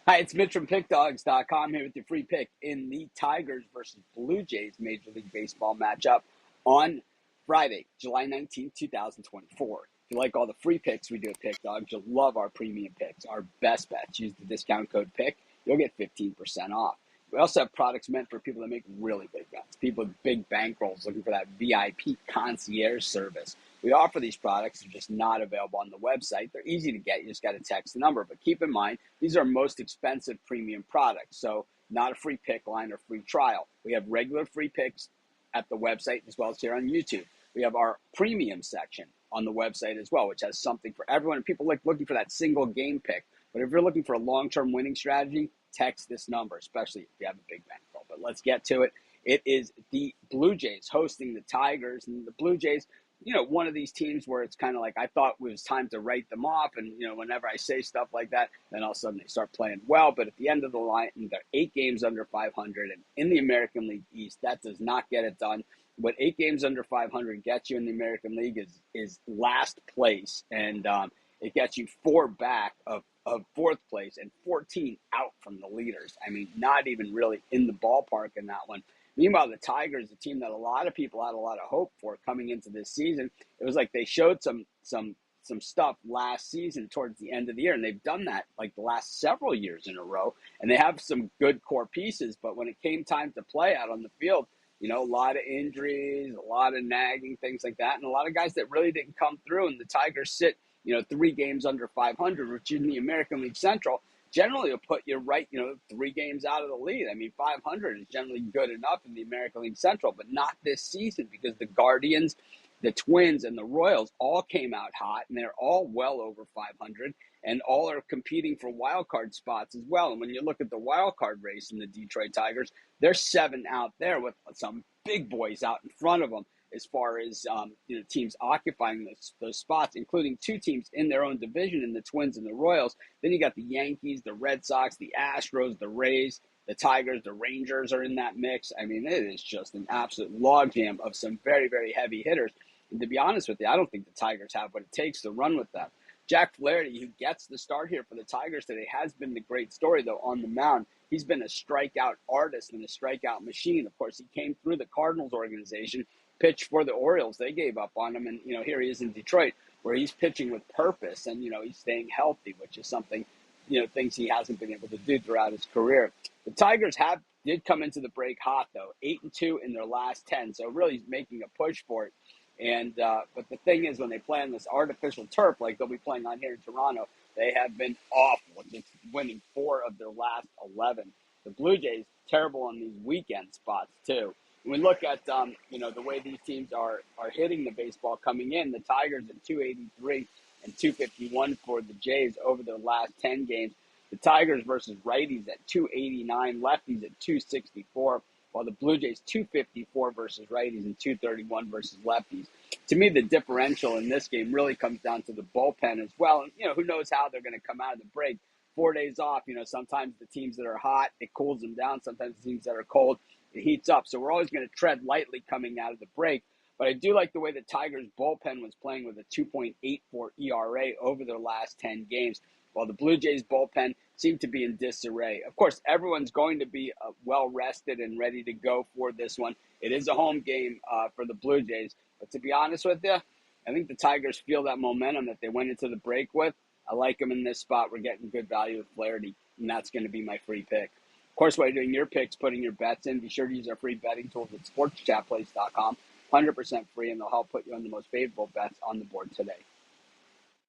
Hi, it's Mitch from Pickdawgz.com here with your free pick in the Tigers versus Blue Jays Major League Baseball matchup on Friday, July 19th, 2024. If you like all the free picks we do at Pickdawgz, you'll love our premium picks, our best bets. Use the discount code PICK. You'll get 15% off. We also have products meant for people that make really big bets, people with big bankrolls looking for that VIP concierge service. We offer these products. They're just not available on the website. They're easy to get. You just got to text the number. But keep in mind, these are most expensive premium products. So not a free pick line or free trial. We have regular free picks at the website as well as here on YouTube. We have our premium section on the website as well, which has something for everyone. And people like looking for that single game pick. But if you're looking for a long-term winning strategy, text this number, especially if you have a big bankroll. But let's get to it. It is the Blue Jays hosting the Tigers. And the Blue Jays, one of these teams where it's kind of like I thought it was time to write them off. And, whenever I say stuff like that, then all of a sudden they start playing well. But at the end of the line, they're 8 games under 500. And in the American League East, that does not get it done. What 8 games under 500 gets you in the American League is last place. And it gets you 4 back of 4th place and 14 out from the leaders. I mean, not even really in the ballpark in that one. Meanwhile, the Tigers, a team that a lot of people had a lot of hope for coming into this season, it was like they showed some stuff last season towards the end of the year, and they've done that like the last several years in a row, and they have some good core pieces, but when it came time to play out on the field, a lot of injuries, a lot of nagging, things like that, and a lot of guys that really didn't come through, and the Tigers sit, 3 games under 500, which in the American League Central generally will put you right, 3 games out of the lead. I mean, 500 is generally good enough in the American League Central, but not this season because the Guardians, the Twins, and the Royals all came out hot, and they're all well over 500, and all are competing for wild card spots as well. And when you look at the wild card race in the Detroit Tigers, they're 7 out there with some big boys out in front of them as far as teams occupying those spots, including 2 teams in their own division in the Twins and the Royals. Then you got the Yankees, the Red Sox, the Astros, the Rays, the Tigers, the Rangers are in that mix. I mean, it is just an absolute logjam of some very, very heavy hitters. And to be honest with you, I don't think the Tigers have what it takes to run with them. Jack Flaherty, who gets the start here for the Tigers today, has been the great story, though, on the mound. He's been a strikeout artist and a strikeout machine. Of course, he came through the Cardinals organization, pitched for the Orioles. They gave up on him, and, here he is in Detroit, where he's pitching with purpose, and, he's staying healthy, which is something, things he hasn't been able to do throughout his career. The Tigers did come into the break hot, though, 8-2 in their last 10, so really making a push for it. And but the thing is, when they play on this artificial turf, like they'll be playing on here in Toronto, they have been awful, just winning 4 of their last 11. The Blue Jays, terrible on these weekend spots, too. When we look at, the way these teams are hitting the baseball coming in, the Tigers at 283 and 251 for the Jays over their last 10 games. The Tigers versus righties at 289, lefties at 264. While the Blue Jays 254 versus righties and 231 versus lefties. To me, the differential in this game really comes down to the bullpen as well. And, who knows how they're going to come out of the break. 4 days off, sometimes the teams that are hot, it cools them down. Sometimes the teams that are cold, it heats up. So we're always going to tread lightly coming out of the break. But I do like the way the Tigers bullpen was playing with a 2.84 ERA over their last 10 games, while the Blue Jays bullpen seemed to be in disarray. Of course, everyone's going to be well-rested and ready to go for this one. It is a home game for the Blue Jays. But to be honest with you, I think the Tigers feel that momentum that they went into the break with. I like them in this spot. We're getting good value with Flaherty, and that's going to be my free pick. Of course, while you're doing your picks, putting your bets in, be sure to use our free betting tools at sportschatplace.com. 100% free, and they'll help put you on the most favorable bets on the board today.